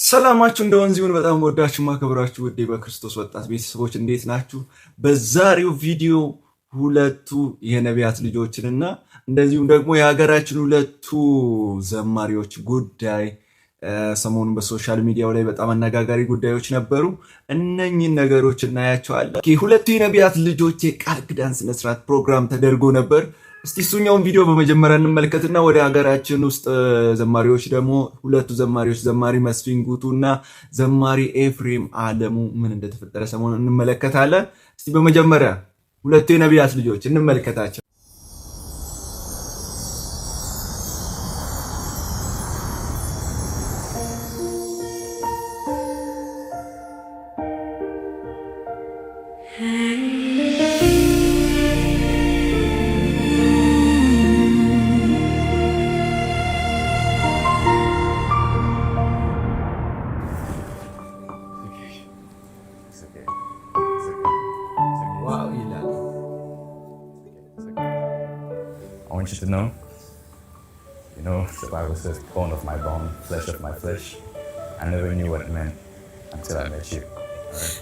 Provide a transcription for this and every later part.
ሰላማችሁ እንደወንዚውን በጣም ወዳችሁ ማከብራችሁ ውዴ በክርስቶስ ወጣት ቤተሰቦች እንዴት ናችሁ? በዛሬው ቪዲዮ ሁለቱ የነቢያት ልጆችንና እንደዚሁም ደግሞ የሀገራችን ሁለቱ ዘማሪዎች ጉዳይ ሰሞኑን በሶሻል ሚዲያው ላይ በጣም አነጋጋሪ ጉዳዮች ነበሩ። እነኚህን ነገሮች እናያቸዋለን። ሁለቱ የነቢያት ልጆች የቃል ኪዳን ስነ ስርዓት ፕሮግራም ተደርጎ ነበር። እስቲ እሱኛውን ቪዲዮ በመጀመሪያ እንመልከትና ወደ ሀገራችን ውስጥ ዘማሪዎች ደግሞ ሁለቱ ዘማሪዎች ዘማሪ መስፍን ጉቱና ዘማሪ ኤፍሬም አለሙ ምን እንደተፈጠረ ሰሞኑን እንመለከታለን። እስቲ በመጀመሪያ ሁለቱ የነቢያት ልጆች እንመልከታቸው። I want you to know, the Bible says, bone of my bone, flesh of my flesh. I never knew what it meant until I met you. Right?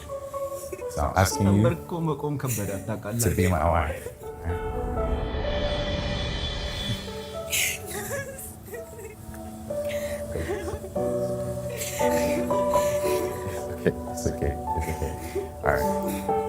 So I'm asking you to be my wife. It's okay. All right.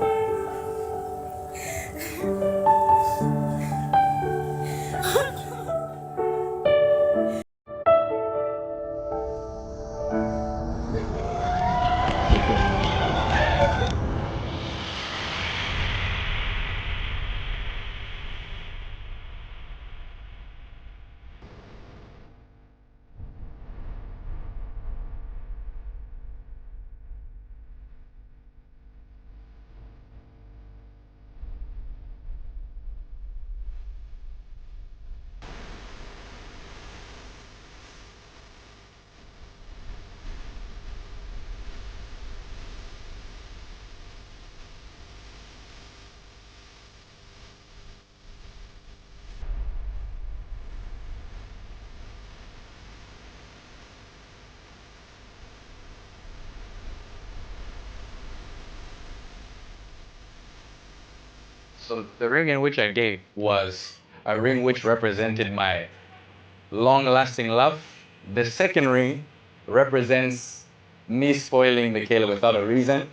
So the ring in which I gave was a ring which represented my long-lasting love. The second ring represents me spoiling Michaela without a reason.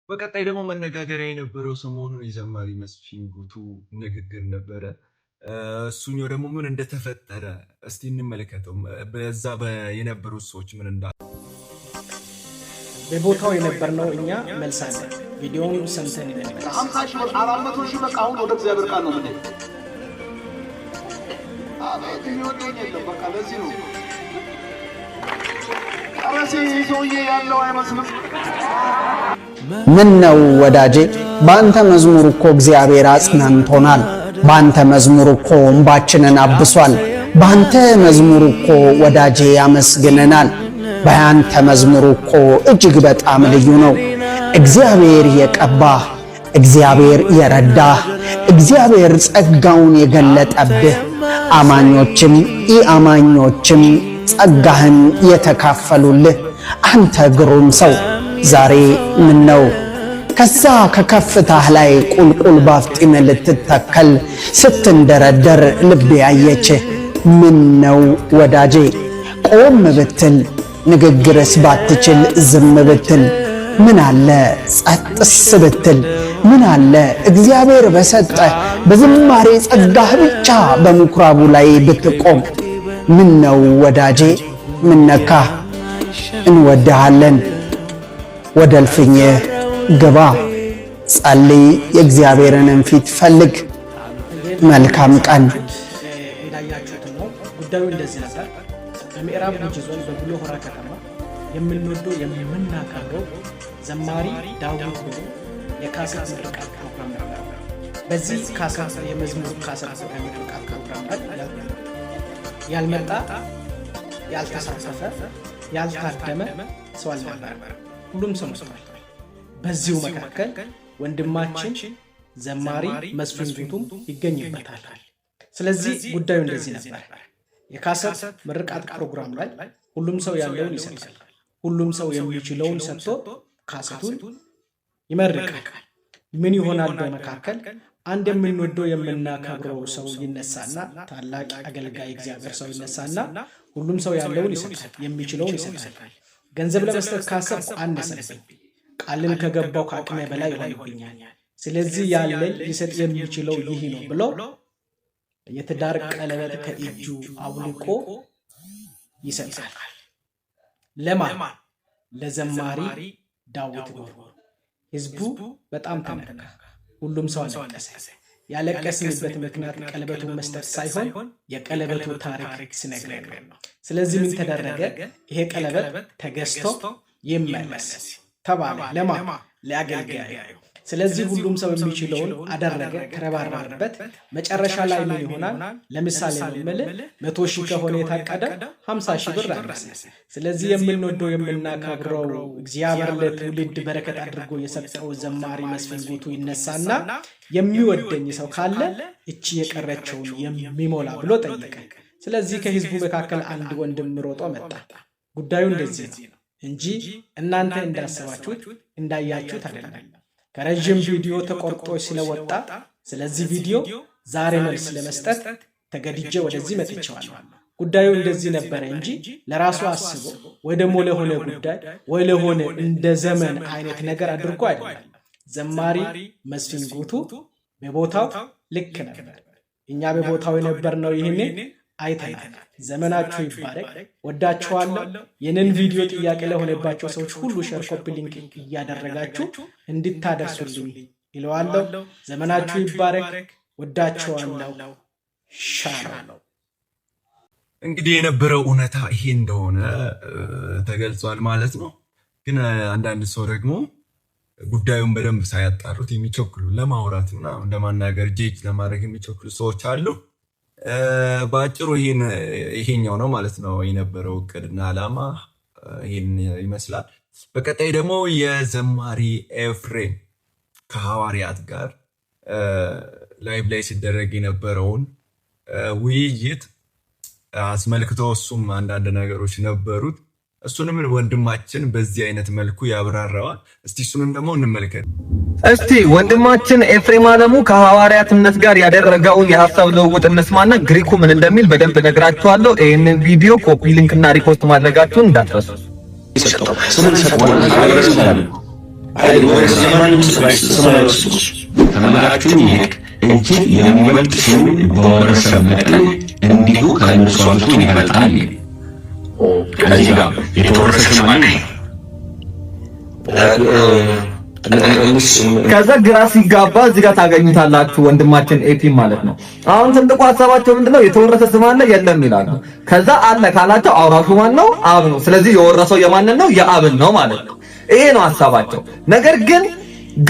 በቀጣይ ደግሞ መነጋገሪያ የነበረው ሰሞኑን የዘማሪ መስፍን ጉቱ ንግግር ነበረ። እሱኛው ደግሞ ምን እንደተፈጠረ እስቲ እንመለከተው። በዛ የነበሩት ሰዎች ምን እንዳሉ በቦታው የነበርነው እኛ መልሳለን። ቪዲዮውን ሰምተን እንመለስ። 50 ሺህ 400 ሺህ በቃ አሁን ወደ እግዚአብሔር ቃል ነው ማለት አቤት ይወደኝ የለም በቃ ለዚህ ነው አራሴ ይዞዬ ያለው አይመስልም። ምን ነው ወዳጄ ባንተ መዝሙር እኮ እግዚአብሔር አጽናንቶናል። ባንተ መዝሙር እኮ እንባችንን አብሷል። ባንተ መዝሙር እኮ ወዳጄ ያመስግነናል። ባንተ መዝሙር እኮ እጅግ በጣም ልዩ ነው። እግዚአብሔር የቀባህ፣ እግዚአብሔር የረዳህ፣ እግዚአብሔር ጸጋውን የገለጠብህ፣ አማኞችም ኢአማኞችም ጸጋህን የተካፈሉልህ አንተ ግሩም ሰው ዛሬ ምን ነው ከዛ ከከፍታህ ላይ ቁልቁል ባፍጢም ልትተከል ስትንደረደር ልብ ያየችህ? ምን ነው ወዳጄ ቆም ብትል ንግግርስ ባትችል ዝም ብትል ምን አለ ጸጥስ ብትል ምን አለ እግዚአብሔር በሰጠህ በዝማሬ ጸጋህ ብቻ በምኩራቡ ላይ ብትቆም? ምን ነው ወዳጄ ምን ነካ? እንወድሃለን ወደ እልፍኝህ ግባ፣ ጸልይ፣ የእግዚአብሔርንም ፊት ፈልግ። መልካም ቀን። እንዳያችሁት ነው ጉዳዩ እንደዚህ ነበር። በምዕራብ ጉጂ ዞን በቡሌ ሆራ ከተማ የምንወደው የምናከብረው ዘማሪ ዳዊት ሆኖ የካሰት ምርቃት ፕሮግራም ነበር። በዚህ ካሰት የመዝሙር ካሰት ምርቃት ፕሮግራም ላይ ያልመጣ ያልተሳተፈ ያልታደመ ሰው አልነበረ። ሁሉም ሰው መጥቷል። በዚሁ መካከል ወንድማችን ዘማሪ መስፍን ጉቱም ይገኝበታል። ስለዚህ ጉዳዩ እንደዚህ ነበር። የካሰት ምርቃት ፕሮግራም ላይ ሁሉም ሰው ያለውን ይሰጣል። ሁሉም ሰው የሚችለውን ሰጥቶ ካሰቱን ይመርቃል። ምን ይሆናል? በመካከል አንድ የምንወደው የምናከብረው ሰው ይነሳና ታላቅ አገልጋይ እግዚአብሔር ሰው ይነሳና ሁሉም ሰው ያለውን ይሰጣል፣ የሚችለውን ይሰጣል። ገንዘብ ለመስጠት ካሰብኩ አነሰብኝ፣ ቃልን ከገባው ከአቅሜ በላይ ይሆንብኛል። ስለዚህ ያለኝ ሊሰጥ የሚችለው ይህ ነው ብሎ የትዳር ቀለበት ከእጁ አውልቆ ይሰጣል። ለማን? ለዘማሪ ዳዊት ኖሮ። ህዝቡ በጣም ተነካ። ሁሉም ሰው አለቀሰ። ያለቀስንበት ምክንያት ቀለበቱን መስጠት ሳይሆን የቀለበቱ ታሪክ ሲነግረን ነው። ስለዚህ ምን ተደረገ? ይሄ ቀለበት ተገዝቶ ይመለስ ተባለ። ለማን? ለአገልጋዩ። ስለዚህ ሁሉም ሰው የሚችለውን አደረገ፣ ተረባረበበት። መጨረሻ ላይ ምን ይሆናል? ለምሳሌ ነው የምልህ 100 ሺህ ከሆነ የታቀደ 50 ሺህ ብር አነሰ። ስለዚህ የምንወደው የምናከብረው እግዚአብሔር ለትውልድ በረከት አድርጎ የሰጠው ዘማሪ መስፍን ጉቱ ይነሳና የሚወደኝ ሰው ካለ እቺ የቀረችውን የሚሞላ ብሎ ጠየቀ። ስለዚህ ከህዝቡ መካከል አንድ ወንድም ሮጦ መጣ። ጉዳዩ እንደዚህ ነው እንጂ እናንተ እንዳሰባችሁት እንዳያችሁት አይደለም። ከረጅም ቪዲዮ ተቆርጦ ስለወጣ ስለዚህ ቪዲዮ ዛሬ መልስ ለመስጠት ተገድጄ ወደዚህ መጥቻለሁ። ጉዳዩ እንደዚህ ነበረ እንጂ ለራሱ አስቦ ወይ ደግሞ ለሆነ ጉዳይ ወይ ለሆነ እንደ ዘመን አይነት ነገር አድርጎ አይደለም። ዘማሪ መስፍን ጉቱ በቦታው ልክ ነበር። እኛ በቦታው የነበርነው ይህንን አይተናል። ዘመናችሁ ይባረክ። ወዳችኋለሁ። የነን ቪዲዮ ጥያቄ ለሆነባቸው ሰዎች ሁሉ ሼር፣ ኮፒ ሊንክ እያደረጋችሁ እንድታደርሱልኝ ይለዋለሁ። ዘመናችሁ ይባረክ። ወዳችኋለሁ። ሻሎም። እንግዲህ የነበረው እውነታ ይሄ እንደሆነ ተገልጿል ማለት ነው። ግን አንዳንድ ሰው ደግሞ ጉዳዩን በደንብ ሳያጣሩት የሚቸኩሉ ለማውራት እና ለማናገር ጄጅ ለማድረግ የሚቸኩሉ ሰዎች አሉ። በአጭሩ ይሄኛው ነው ማለት ነው የነበረው እቅድና ዓላማ ይሄን ይመስላል። በቀጣይ ደግሞ የዘማሪ ኤፍሬም ከሐዋርያት ጋር ላይቭ ላይ ሲደረግ የነበረውን ውይይት አስመልክቶ እሱም አንዳንድ ነገሮች ነበሩት። እሱንም ወንድማችን በዚህ አይነት መልኩ ያብራራዋል። እስቲ እሱንም ደግሞ እንመልከት። እስቲ ወንድማችን ኤፍሬም አለሙ ከሐዋርያትነት ጋር ያደረገውን የሐሳብ ልውውጥ እንስማና ግሪኩ ምን እንደሚል በደንብ ነግራችኋለሁ። ይሄንን ቪዲዮ ኮፒ ሊንክ እና ሪፖስት ማድረጋችሁን እንዳትረሱ። ከመላእክት ይልቅ እጅግ የሚበልጥ ስሙን በወረሰ መጠን እንዲሁ ከእነርሱ አብልጦ ይበልጣል። ከዚህ ጋር የተወረሰ ማን ነው? ከዛ ግራ ሲጋባ እዚህ ጋር ታገኙታላችሁ ወንድማችን ኤፒ ማለት ነው። አሁን ትልቁ ሐሳባቸው ምንድነው? የተወረሰ ስም አለ የለም ይላሉ። ከዛ አለ ካላቸው አውራሹ ማን ነው? አብ ነው። ስለዚህ የወረሰው የማንን ነው? የአብን ነው ማለት ነው። ይሄ ነው ሐሳባቸው። ነገር ግን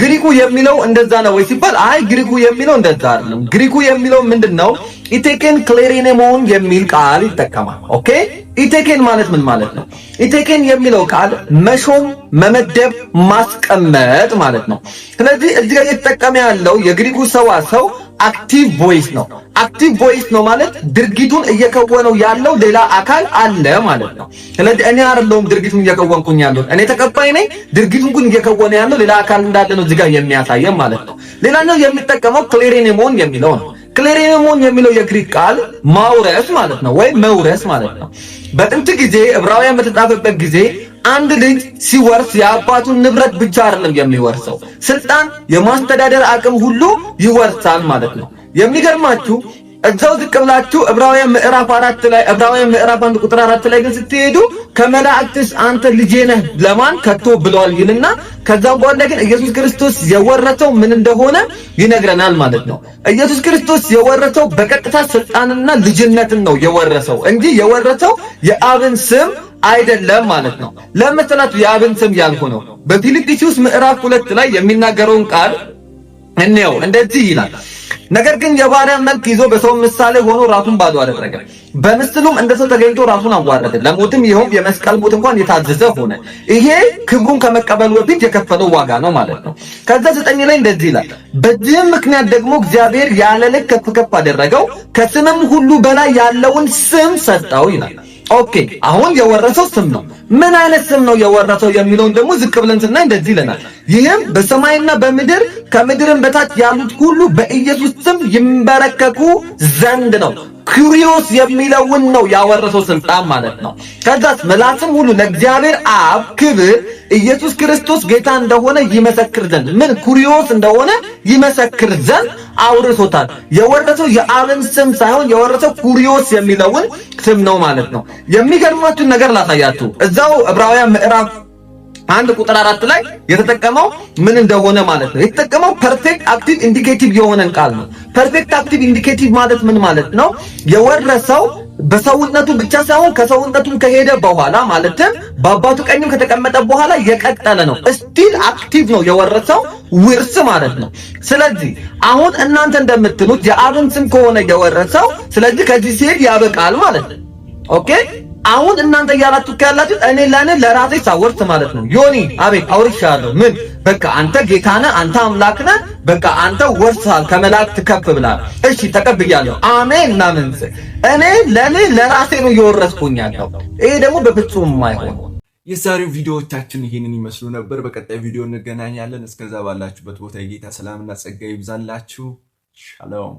ግሪኩ የሚለው እንደዛ ነው ወይ ሲባል አይ ግሪኩ የሚለው እንደዛ አይደለም። ግሪኩ የሚለው ምንድነው? ኢቴኬን ክሌሬኔሞን የሚል ቃል ይጠቀማል። ኦኬ ኢቴኬን ማለት ምን ማለት ነው? ኢቴኬን የሚለው ቃል መሾም፣ መመደብ፣ ማስቀመጥ ማለት ነው። ስለዚህ እዚህ ጋር እየተጠቀመ ያለው የግሪኩ ሰዋሰው አክቲቭ ቮይስ ነው። አክቲቭ ቮይስ ነው ማለት ድርጊቱን እየከወነው ያለው ሌላ አካል አለ ማለት ነው። ስለዚህ እኔ አይደለሁም ድርጊቱን እየከወንኩኝ ያለው፣ እኔ ተቀባይ ነኝ። ድርጊቱን ግን እየከወነ ያለው ሌላ አካል እንዳለ ነው እዚህ ጋር የሚያሳየው ማለት ነው። ሌላኛው የሚጠቀመው ክሌሬኔሞን የሚለው ነው። ክሌሬኔሞን የሚለው የግሪክ ቃል ማውረስ ማለት ነው፣ ወይ መውረስ ማለት ነው። በጥንት ጊዜ ዕብራውያን በተጻፈበት ጊዜ አንድ ልጅ ሲወርስ የአባቱን ንብረት ብቻ አይደለም የሚወርሰው፣ ስልጣን፣ የማስተዳደር አቅም ሁሉ ይወርሳል ማለት ነው። የሚገርማችሁ እዛው ዝቅ ብላችሁ ዕብራውያን ምዕራፍ 4 ላይ ዕብራውያን ምዕራፍ 1 ቁጥር 4 ላይ ግን ስትሄዱ ከመላእክትስ አንተ ልጄ ነህ ለማን ከቶ ብሏል ይልና ከዛም በኋላ ግን ኢየሱስ ክርስቶስ የወረሰው ምን እንደሆነ ይነግረናል ማለት ነው። ኢየሱስ ክርስቶስ የወረሰው በቀጥታ ስልጣንና ልጅነትን ነው የወረሰው እንጂ የወረሰው የአብን ስም አይደለም ማለት ነው። ለምሳሌ የአብን ስም ያልኩ ነው በፊልጵስዩስ ምዕራፍ 2 ላይ የሚናገረውን ቃል እንየው። እንደዚህ ይላል ነገር ግን የባሪያን መልክ ይዞ በሰው ምሳሌ ሆኖ ራሱን ባዶ አደረገ፣ በምስሉም እንደ ሰው ተገኝቶ ራሱን አዋረደ፣ ለሞትም ይኸውም የመስቀል ሞት እንኳን የታዘዘ ሆነ። ይሄ ክብሩን ከመቀበሉ በፊት የከፈለው ዋጋ ነው ማለት ነው። ከዛ 9 ላይ እንደዚህ ይላል በዚህም ምክንያት ደግሞ እግዚአብሔር ያለ ልክ ከፍ ከፍ አደረገው፣ ከስምም ሁሉ በላይ ያለውን ስም ሰጠው ይላል። ኦኬ አሁን የወረሰው ስም ነው። ምን አይነት ስም ነው የወረሰው የሚለውን ደግሞ ዝቅ ብለን ስናይ እንደዚህ ይለናል ይህም በሰማይና በምድር ከምድርም በታች ያሉት ሁሉ በኢየሱስ ስም ይንበረከኩ ዘንድ ነው። ኩሪዮስ የሚለውን ነው ያወረሰው ስልጣን ማለት ነው። ከዛስ ምላስም ሁሉ ለእግዚአብሔር አብ ክብር ኢየሱስ ክርስቶስ ጌታ እንደሆነ ይመሰክር ዘንድ ምን ኩሪዮስ እንደሆነ ይመሰክር ዘንድ አውርሶታል። የወረሰው የአብን ስም ሳይሆን የወረሰው ኩሪዮስ የሚለውን ስም ነው ማለት ነው። የሚገርማችሁ ነገር ላሳያችሁ እዛው ዕብራውያን ምዕራፍ 1 ቁጥር 4 ላይ የተጠቀመው ምን እንደሆነ ማለት ነው። የተጠቀመው ፐርፌክት አክቲቭ ኢንዲኬቲቭ የሆነን ቃል ነው። ፐርፌክት አክቲቭ ኢንዲኬቲቭ ማለት ምን ማለት ነው? የወረሰው በሰውነቱ ብቻ ሳይሆን ከሰውነቱም ከሄደ በኋላ ማለትም በአባቱ ቀኝም ከተቀመጠ በኋላ የቀጠለ ነው። ስቲል አክቲቭ ነው የወረሰው ውርስ ማለት ነው። ስለዚህ አሁን እናንተ እንደምትሉት የአብን ስም ከሆነ የወረሰው ስለዚህ ከዚህ ሲሄድ ያበቃል ማለት ነው። ኦኬ አሁን እናንተ ያላችሁ ካላችሁ እኔ ለራሴ ሳወርስ ማለት ነው። ዮኒ አቤት አውርሻለሁ። ምን በቃ አንተ ጌታ ነህ፣ አንተ አምላክ ነህ፣ በቃ አንተ ወርሳል ከመላእክት ከፍ ብላል። እሺ ተቀብያለሁ። አሜን እናምን እኔ ለራሴ ነው የወረስኩኝ ያለው። ይሄ ደግሞ በፍጹም የማይሆን። የዛሬው ቪዲዮዎቻችን ይሄንን ይመስሉ ነበር። በቀጣይ ቪዲዮ እንገናኛለን። እስከዛ ባላችሁበት ቦታ የጌታ ሰላምና ጸጋ ይብዛላችሁ። ሻሎም